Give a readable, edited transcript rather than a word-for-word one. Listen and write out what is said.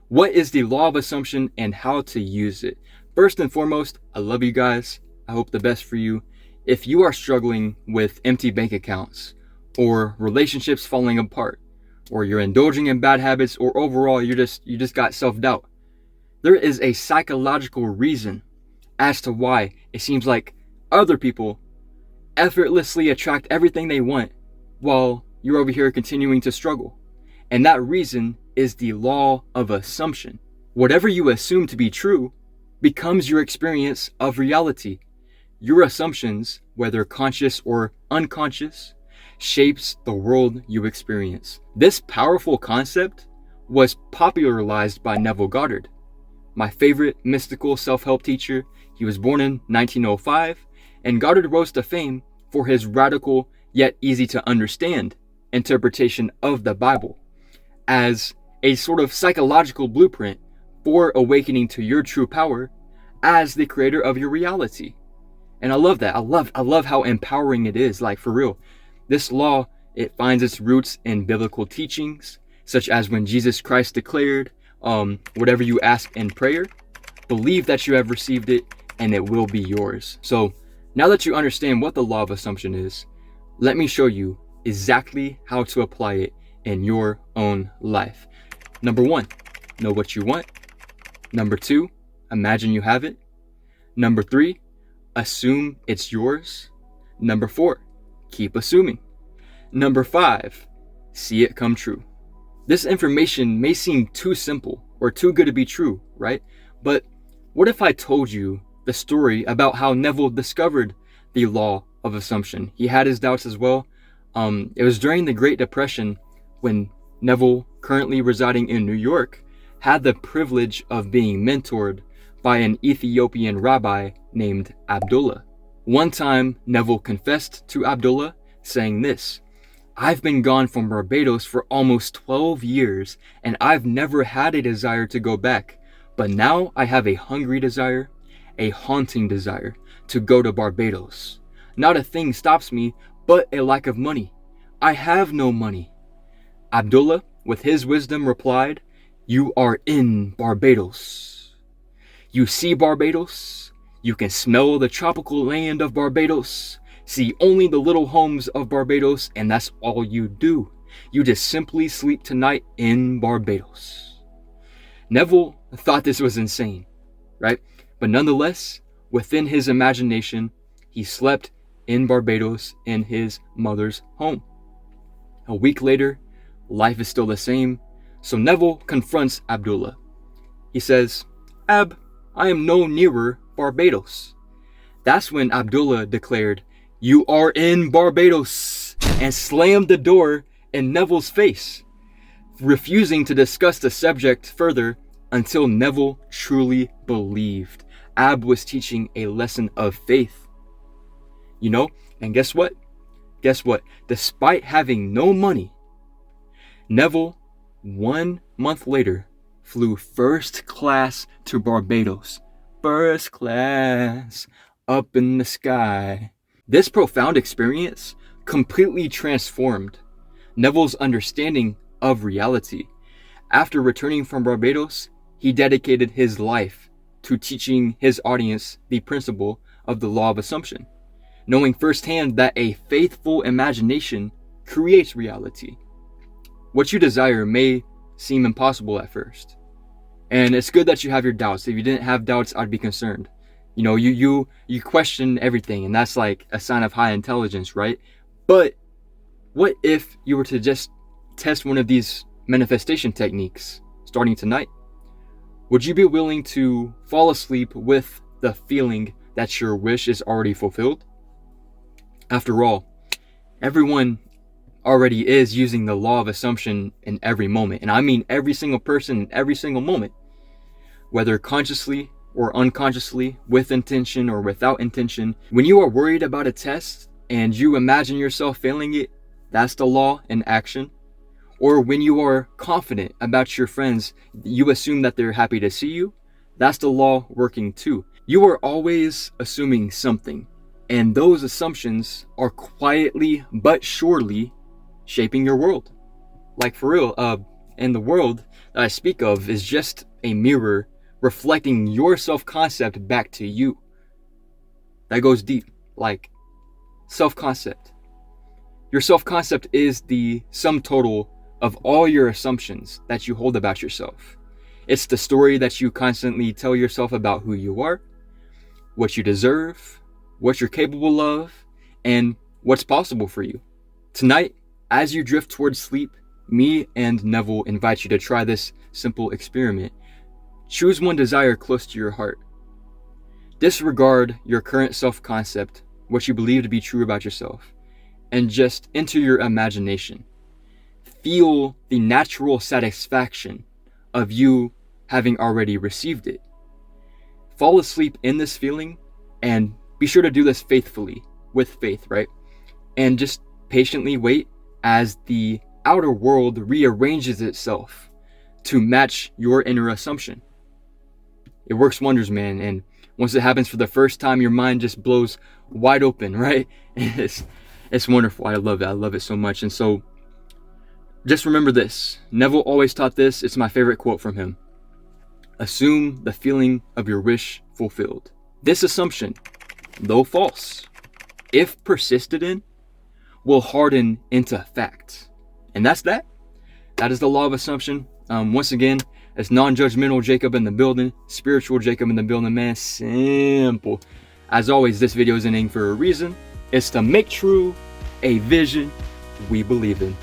What is the law of assumption and how to use it? First and foremost, I love you guys. I hope the best for you. If you are struggling with empty bank accounts or relationships falling apart, or you're indulging in bad habits, or overall you just got self-doubt, there is a psychological reason as to why it seems like other people effortlessly attract everything they want while you're over here continuing to struggle. And that reason is the law of assumption. Whatever you assume to be true becomes your experience of reality. Your assumptions, whether conscious or unconscious, shapes the world you experience. This powerful concept was popularized by Neville Goddard, my favorite mystical self-help teacher. He was born in 1905, and Goddard rose to fame for his radical yet easy to understand interpretation of the Bible as a sort of psychological blueprint for awakening to your true power as the creator of your reality. And I love that. I love how empowering it is. Like, for real, this law, it finds its roots in biblical teachings, such as when Jesus Christ declared, whatever you ask in prayer, believe that you have received it and it will be yours. So now that you understand what the law of assumption is, let me show you exactly how to apply it in your own life. Number 1, know what you want. Number 2, imagine you have it. Number 3, assume it's yours. Number 4, keep assuming. Number 5, see it come true. This information may seem too simple or too good to be true, right? But what if I told you the story about how Neville discovered the law of assumption? He had his doubts as well. It was during the Great Depression when Neville, currently residing in New York, had the privilege of being mentored by an Ethiopian rabbi named Abdullah. One time, Neville confessed to Abdullah, saying this: "I've been gone from Barbados for almost 12 years, and I've never had a desire to go back. But now I have a hungry desire, a haunting desire to go to Barbados. Not a thing stops me but a lack of money. I have no money." Abdullah, with his wisdom, replied, "You are in Barbados. You see Barbados. You can smell the tropical land of Barbados. See only the little homes of Barbados, and that's all you do. You just simply sleep tonight in Barbados." Neville thought this was insane, right? But nonetheless, within his imagination, he slept in Barbados in his mother's home. A week later, life is still the same, so Neville confronts Abdullah. He says, "Ab, I am no nearer Barbados." That's when Abdullah declared, "You are in Barbados," and slammed the door in Neville's face, refusing to discuss the subject further until Neville truly believed Ab was teaching a lesson of faith. You know, and guess what? Despite having no money, Neville, 1 month later, flew first class to Barbados. First class, up in the sky. This profound experience completely transformed Neville's understanding of reality. After returning from Barbados, he dedicated his life to teaching his audience the principle of the law of assumption, knowing firsthand that a faithful imagination creates reality. What you desire may seem impossible at first, and it's good that you have your doubts. If you didn't have doubts, I'd be concerned. You know, you question everything, and that's like a sign of high intelligence, right? But what if you were to just test one of these manifestation techniques starting tonight? Would you be willing to fall asleep with the feeling that your wish is already fulfilled? After all, everyone already is using the law of assumption in every moment. And I mean every single person in every single moment. Whether consciously or unconsciously, with intention or without intention. When you are worried about a test and you imagine yourself failing it, that's the law in action. Or when you are confident about your friends, you assume that they're happy to see you, that's the law working too. You are always assuming something, and those assumptions are quietly but surely shaping your world. Like, for real, And the world that I speak of is just a mirror reflecting your self-concept back to you. That goes deep. Like, self-concept. Your self-concept is the sum total of all your assumptions that you hold about yourself. It's the story that you constantly tell yourself about who you are, what you deserve, what you're capable of, and what's possible for you. Tonight, as you drift towards sleep, me and Neville invite you to try this simple experiment. Choose one desire close to your heart. Disregard your current self-concept, what you believe to be true about yourself, and just enter your imagination. Feel the natural satisfaction of you having already received it. Fall asleep in this feeling, and be sure to do this faithfully, with faith, right? And just patiently wait as the outer world rearranges itself to match your inner assumption. It works wonders, man. And once it happens for the first time, your mind just blows wide open, right? It's wonderful. I love it. I love it so much. And so just remember this. Neville always taught this. It's my favorite quote from him. Assume the feeling of your wish fulfilled. This assumption, though false, if persisted in, will harden into fact. And that's that. That is the law of assumption. Once again, it's non-judgmental Jacob in the building, spiritual Jacob in the building, man. Simple. As always, this video is ending for a reason. It's to make true a vision we believe in.